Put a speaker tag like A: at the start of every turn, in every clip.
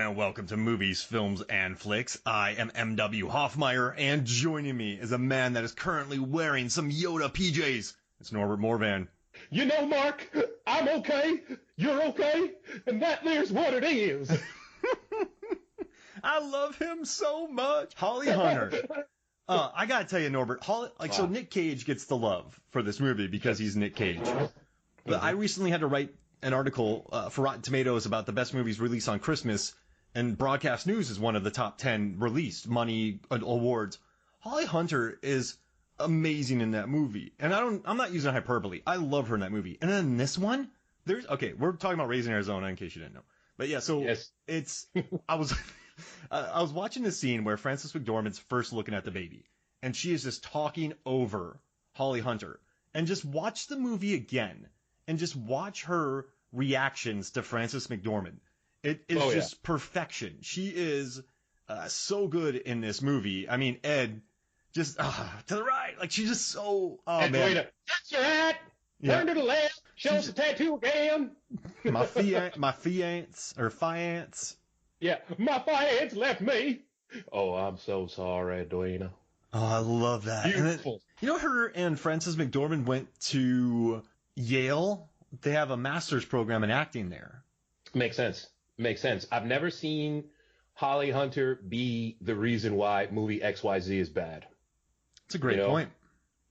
A: and welcome to Movies, Films, and Flicks. I am M.W. Hoffmeyer, and joining me is a man that is currently wearing some Yoda PJs. It's Norbert Morvan.
B: You know, Mark, I'm okay, you're okay, and that there's what it is.
A: I love him so much. Holly Hunter. I gotta tell you, Norbert, so Nick Cage gets the love for this movie because he's Nick Cage. But I recently had to write an article for Rotten Tomatoes about the best movies released on Christmas, and Broadcast News is one of the top 10 released money awards. Holly Hunter is amazing in that movie, and I'm not using hyperbole. I love her in that movie. And then this one, we're talking about Raising Arizona in case you didn't know. But yeah, so
B: yes.
A: I was watching the scene where Frances McDormand's first looking at the baby, and she is just talking over Holly Hunter, and just watch the movie again. And just watch her reactions to Frances McDormand. It is just perfection. She is so good in this movie. I mean, Ed, just to the right. Like, she's just so... Oh,
B: Ed,
A: man.
B: That's your hat. Turn to the left. Show us the tattoo again.
A: My fiance.
B: Yeah, my fiance left me. Oh, I'm so sorry, Edwina.
A: Oh, I love that.
B: Beautiful.
A: Then, her and Frances McDormand went to Yale. They have a master's program in acting there.
B: Makes sense. I've never seen Holly Hunter be the reason why movie XYZ is bad.
A: It's a great point.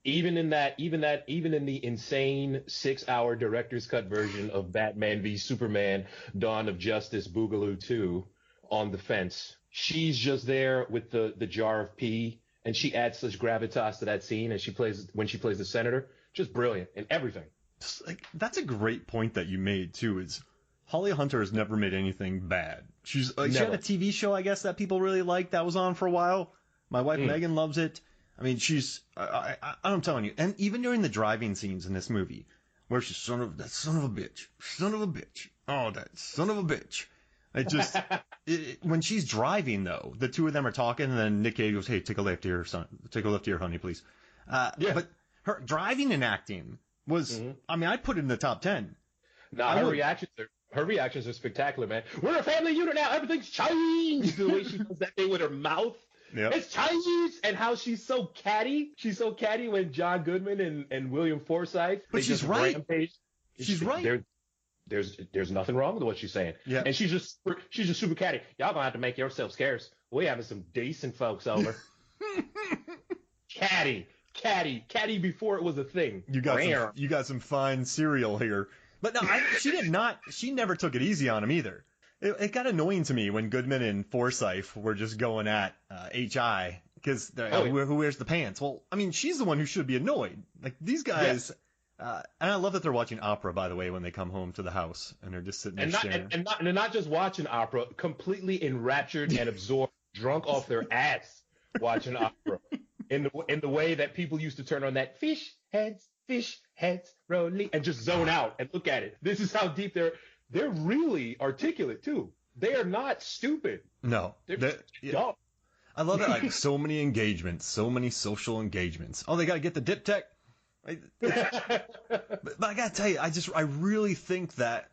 B: Even in the insane 6-hour director's cut version of Batman v Superman: Dawn of Justice Boogaloo 2 on the fence, she's just there with the jar of pee, and she adds such gravitas to that scene, and when she plays the senator, just brilliant in everything.
A: That's a great point that you made too. Is Holly Hunter has never made anything bad. She had a TV show, I guess, that people really liked that was on for a while. My wife Megan loves it. I mean, I'm telling you, and even during the driving scenes in this movie, where she's son of a bitch, oh, that son of a bitch. It just when she's driving though, the two of them are talking, and then Nick Cage goes, "Hey, take a left here, son. Take a left here, honey, please." But her driving and acting was, I mean, I'd put it in the top 10.
B: Her reactions are spectacular, man. We're a family unit now. Everything's changed. The way she does that thing with her mouth. Yep. It's changed. And how she's so catty. She's so catty when John Goodman and William Forsythe.
A: But she's right. Rampage. She's right.
B: There's nothing wrong with what she's saying. Yeah. And she's just super catty. Y'all gonna have to make yourselves scarce. We're having some decent folks over. Catty before it was a thing.
A: You got some fine cereal here. But no, she never took it easy on him either. It got annoying to me when Goodman and Forsythe were just going at H.I. because who wears the pants? Well, I mean, she's the one who should be annoyed. Like, these guys, and I love that they're watching opera, by the way, when they come home to the house and they're just sitting there staring.
B: And they're not just watching opera, completely enraptured and absorbed, drunk off their ass watching opera. In the way that people used to turn on that fish heads rolling and just zone out and look at it. This is how deep they're really articulate too. They are not stupid.
A: No.
B: They're dumb.
A: I love that, like, so many engagements, so many social engagements. Oh, they gotta get the diptych. But I gotta tell you, I really think that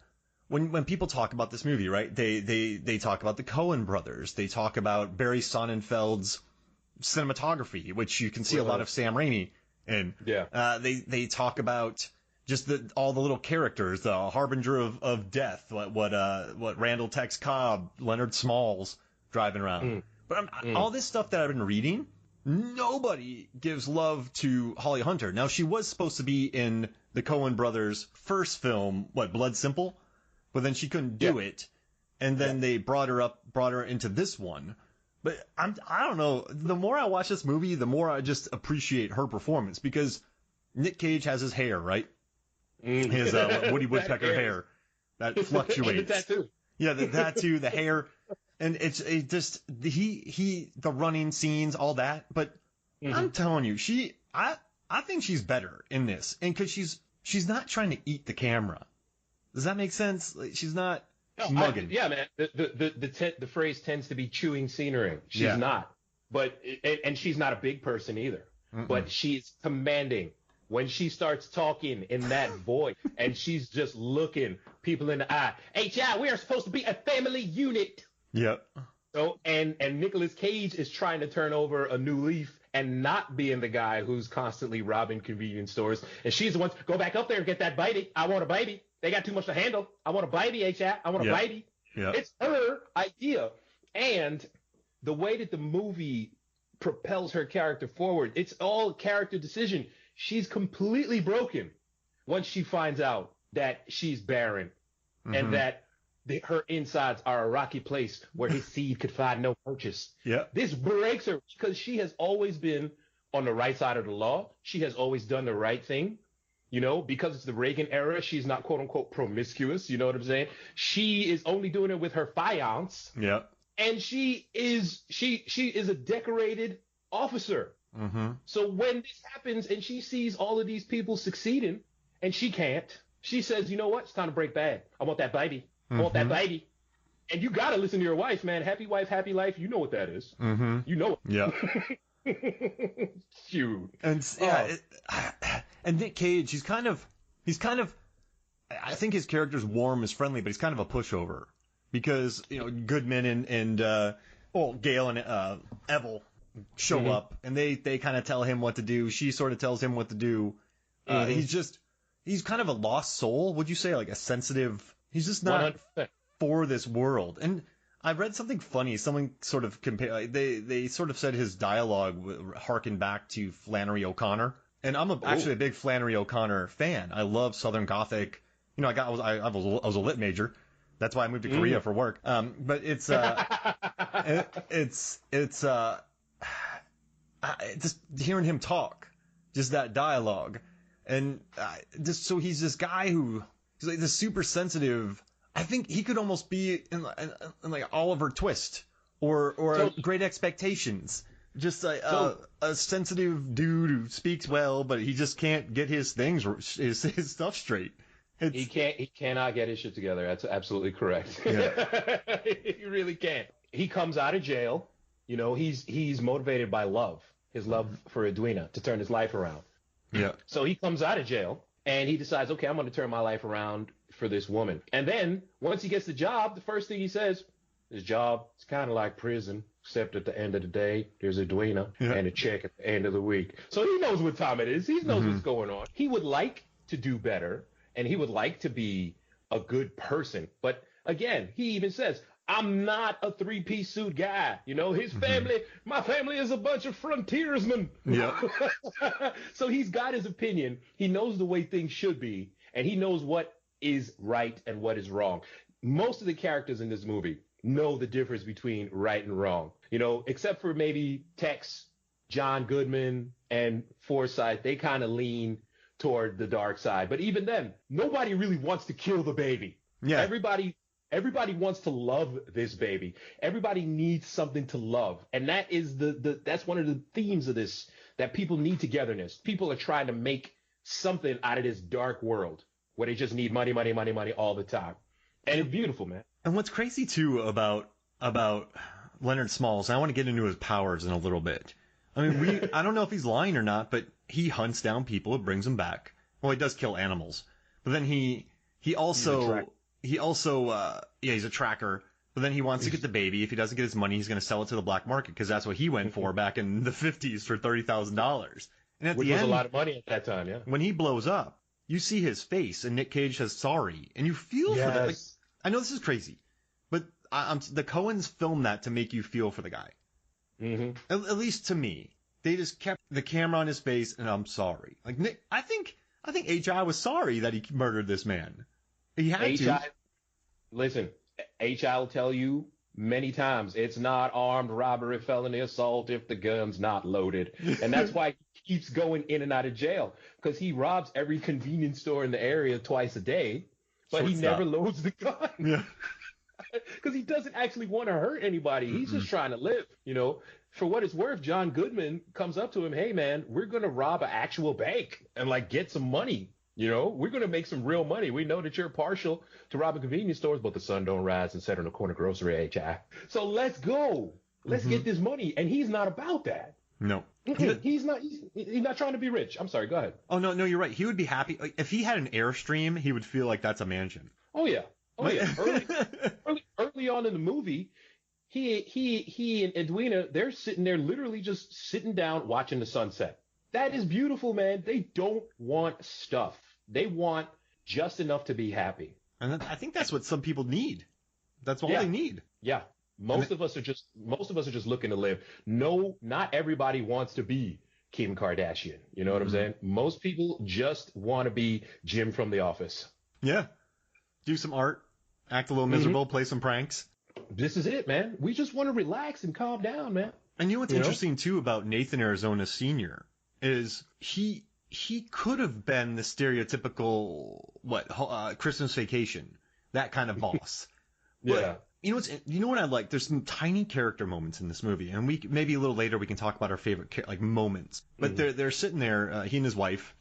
A: when people talk about this movie, right, they talk about the Coen brothers, they talk about Barry Sonnenfeld's cinematography, which you can see a lot of Sam Raimi in. Yeah. They talk about just all the little characters, the harbinger of death, what Randall Tex Cobb, Leonard Smalls driving around. But all this stuff that I've been reading, nobody gives love to Holly Hunter. Now, she was supposed to be in the Coen brothers' first film, Blood Simple, but then she couldn't do it, and then they brought her into this one. But I don't know. The more I watch this movie, the more I just appreciate her performance, because Nick Cage has his hair, right? His Woody Woodpecker hair that fluctuates.
B: The tattoo.
A: Yeah, the tattoo, the hair, and it's just the running scenes, all that. But I'm telling you, I think she's better in this, and because she's not trying to eat the camera. Does that make sense? Like, she's not. Mugging.
B: Man. The phrase tends to be chewing scenery. She's not, and she's not a big person either. But she's commanding when she starts talking in that voice, and she's just looking people in the eye. H.I., we are supposed to be a family unit.
A: Yep.
B: So and Nicolas Cage is trying to turn over a new leaf and not being the guy who's constantly robbing convenience stores. And she's the one, go back up there and get that baby. I want a baby. They got too much to handle. I want a baby, H.I. I want a baby.
A: Yep.
B: It's her idea. And the way that the movie propels her character forward, it's all character decision. She's completely broken once she finds out that she's barren and that her insides are a rocky place where his seed could find no purchase.
A: Yeah.
B: This breaks her because she has always been on the right side of the law. She has always done the right thing. You know, because it's the Reagan era, she's not quote unquote promiscuous. You know what I'm saying? She is only doing it with her fiance.
A: Yeah.
B: And she is a decorated officer. So when this happens and she sees all of these people succeeding and she can't, she says, you know what? It's time to break bad. I want that baby. I want that baby. And you got to listen to your wife, man. Happy wife, happy life. You know what that is. You know it.
A: Yeah.
B: Shoot.
A: And and Nick Cage, he's kind of, I think his character's warm, is friendly, but he's kind of a pushover because, you know, Goodman and Gale and Evel show up and they kind of tell him what to do. She sort of tells him what to do. He's kind of a lost soul. Would you say, like a sensitive? He's just not
B: 100%.
A: for this world. And I read something funny. Someone sort of they sort of said his dialogue harkened back to Flannery O'Connor. And I'm actually a big Flannery O'Connor fan. I love Southern Gothic. You know, I was a lit major. That's why I moved to Korea for work. But it's just hearing him talk, just that dialogue, and just so he's this guy who he's like this super sensitive. I think he could almost be in like Oliver Twist or Great Expectations. Just a sensitive dude who speaks well, but he just can't get his stuff straight.
B: He cannot get his shit together. That's absolutely correct.
A: Yeah.
B: He really can't. He comes out of jail. You know, he's motivated by love, his love for Edwina to turn his life around.
A: Yeah.
B: So he comes out of jail and he decides, okay, I'm going to turn my life around for this woman. And then once he gets the job, the first thing he says, this job, it's kind of like prison, except at the end of the day, there's Edwina and a check at the end of the week. So he knows what time it is. He knows what's going on. He would like to do better, and he would like to be a good person. But again, he even says, I'm not a three-piece suit guy. You know, his family, my family is a bunch of frontiersmen.
A: Yeah.
B: So he's got his opinion. He knows the way things should be, and he knows what is right and what is wrong. Most of the characters in this movie know the difference between right and wrong, you know, except for maybe Tex, John Goodman, and Forsythe. They kind of lean toward the dark side. But even then, nobody really wants to kill the baby.
A: Yeah.
B: Everybody wants to love this baby. Everybody needs something to love. And that is that's one of the themes of this, that people need togetherness. People are trying to make something out of this dark world where they just need money, money, money, money all the time. And it's beautiful, man.
A: And what's crazy too about Leonard Smalls, I want to get into his powers in a little bit. I mean, I don't know if he's lying or not, but he hunts down people and brings them back. Well, he does kill animals, but then he also he's a tracker. But then he wants to get the baby. If he doesn't get his money, he's going to sell it to the black market because that's what he went for back in the 50s for $30,000. And at
B: Which
A: the
B: was
A: end,
B: a lot of money at that time, yeah.
A: When he blows up, you see his face, and Nick Cage says sorry, and you feel for that. Like, I know this is crazy, but the Coens filmed that to make you feel for the guy. At least to me, they just kept the camera on his face, and I'm sorry. Like Nick, I think H.I. was sorry that he murdered this man. He had to.
B: Listen, H.I. will tell you many times, it's not armed robbery, felony assault if the gun's not loaded. And that's why he keeps going in and out of jail, because he robs every convenience store in the area twice a day, but he never loads the gun.
A: Yeah.
B: Because he doesn't actually want to hurt anybody. He's just trying to live, you know. For what it's worth, John Goodman comes up to him, hey, man, we're going to rob an actual bank and, like, get some money. You know, we're going to make some real money. We know that you're partial to robbing convenience stores, but the sun don't rise and set on the corner grocery, H.I. So let's go. Let's get this money. And he's not about that.
A: No.
B: He's not trying to be rich. I'm sorry. Go ahead.
A: Oh, no, you're right. He would be happy. Like, if he had an Airstream, he would feel like that's a mansion.
B: Oh, yeah. Early on in the movie, he and Edwina, they're sitting there literally just sitting down watching the sunset. That is beautiful, man. They don't want stuff. They want just enough to be happy.
A: And I think that's what some people need. That's all they need.
B: Yeah. Most of us are just looking to live. No, not everybody wants to be Kim Kardashian. You know what I'm saying? Most people just want to be Jim from The Office.
A: Yeah. Do some art, act a little miserable, play some pranks.
B: This is it, man. We just want to relax and calm down, man.
A: And you know what's interesting too about Nathan Arizona Sr. is he could have been the stereotypical Christmas Vacation, that kind of boss.
B: Yeah.
A: You know what I like? There's some tiny character moments in this movie, and we maybe a little later we can talk about our favorite moments. But they're sitting there, he and his wife,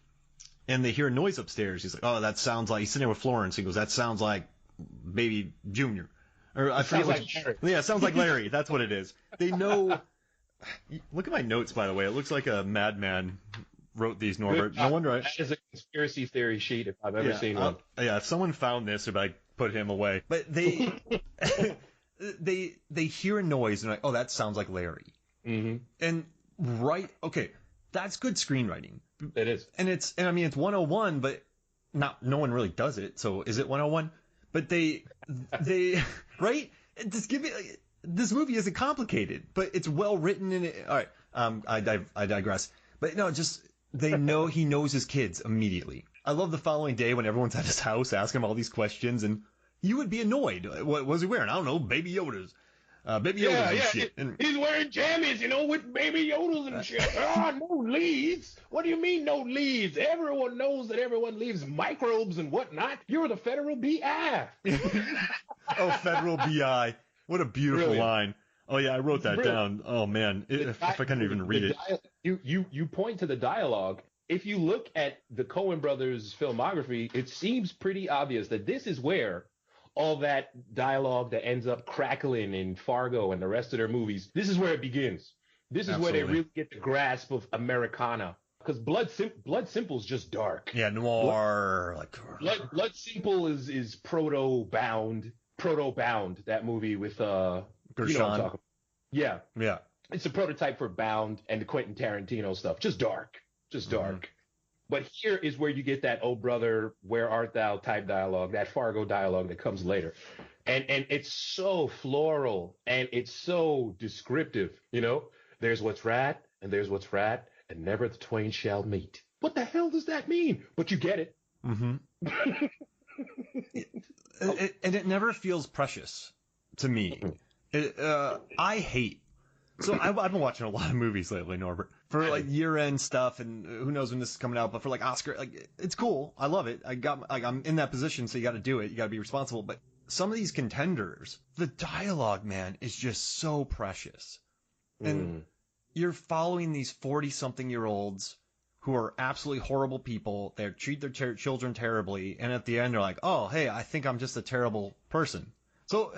A: and they hear a noise upstairs. He's like, "Oh, that sounds like." He's sitting there with Florence. He goes, "That sounds like Baby Junior." Or I forget
B: Larry.
A: Yeah, it sounds like Larry. That's what it is. They know. Look at my notes, by the way. It looks like a madman wrote these, Norbert. No wonder.
B: That is a conspiracy theory sheet if I've ever seen one.
A: Yeah, if someone found this, if I put him away. But they they hear a noise and they're like, "Oh, that sounds like Larry."
B: Mm-hmm.
A: And okay, that's good screenwriting.
B: It is.
A: And I mean it's 101, but no one really does it. So is it 101? But they right? Just give me. This movie isn't complicated, but it's well written. All right, I digress. But no, just they know he knows his kids immediately. I love the following day when everyone's at his house asking him all these questions, and you would be annoyed. What was he wearing? I don't know, Baby Yodas. Baby Yodas and shit.
B: He's wearing jammies, with Baby Yodas and shit. No leaves. What do you mean no leaves? Everyone knows that everyone leaves microbes and whatnot. You're the federal BI.
A: Oh, federal BI. What a beautiful line. Oh, yeah, I wrote that down. Oh, man. If I couldn't even read it.
B: You point to the dialogue. If you look at the Coen brothers' filmography, it seems pretty obvious that this is where all that dialogue that ends up crackling in Fargo and the rest of their movies, this is where it begins. This is where they really get the grasp of Americana. Because Blood Simple's just dark.
A: Yeah, noir.
B: Blood Simple is proto-bound, that movie with
A: Gershon.
B: You know what I'm talking about. Yeah.
A: Yeah.
B: It's a prototype for Bound and the Quentin Tarantino stuff. Just dark. But here is where you get that "Oh brother, where art thou" type dialogue, that Fargo dialogue that comes later. And it's so floral and it's so descriptive, There's what's rat and there's what's rat and never the twain shall meet. What the hell does that mean? But you get it.
A: Mm-hmm. And it never feels precious to me. I hate. So I've been watching a lot of movies lately, Norbert, for year-end stuff, and who knows when this is coming out. But for Oscar, it's cool. I love it. I'm in that position, so you got to do it. You got to be responsible. But some of these contenders, the dialogue, man, is just so precious, and you're following these 40-something-year-olds who are absolutely horrible people. They treat their children terribly, and at the end, they're like, "Oh, hey, I think I'm just a terrible person." So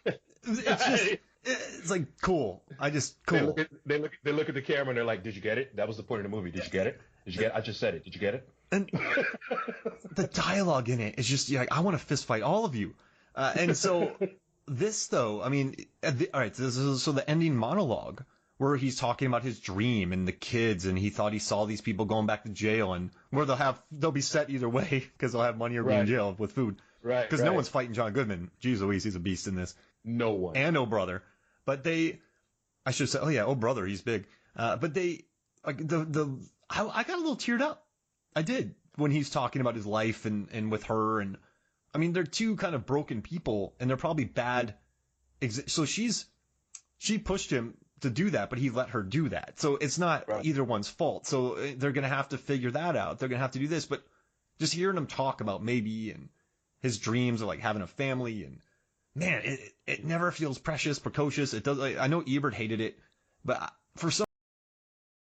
A: it's just. It's cool. Cool.
B: They look at the camera and they're like, "Did you get it? That was the point of the movie. Did you get it? Did you get it? I just said it. Did you get it?"
A: And the dialogue in it is just I want to fist fight all of you. And so this though, I mean, all right. So the ending monologue where he's talking about his dream and the kids, and he thought he saw these people going back to jail, and where they'll be set either way because they'll have money or be in jail with food.
B: Right.
A: Because no one's fighting John Goodman. Jeez Louise, he's a beast in this.
B: No one.
A: And Oh Brother. But I should say, oh yeah, Oh Brother, he's big. But I got a little teared up. I did when he's talking about his life and with her, and I mean they're two kind of broken people, and they're probably bad. So she pushed him to do that, but he let her do that. So it's not either one's fault. So they're gonna have to figure that out. They're gonna have to do this. But just hearing him talk about maybe and his dreams of having a family, and man, it never feels precious, precocious. It does. I know Ebert hated it, but for some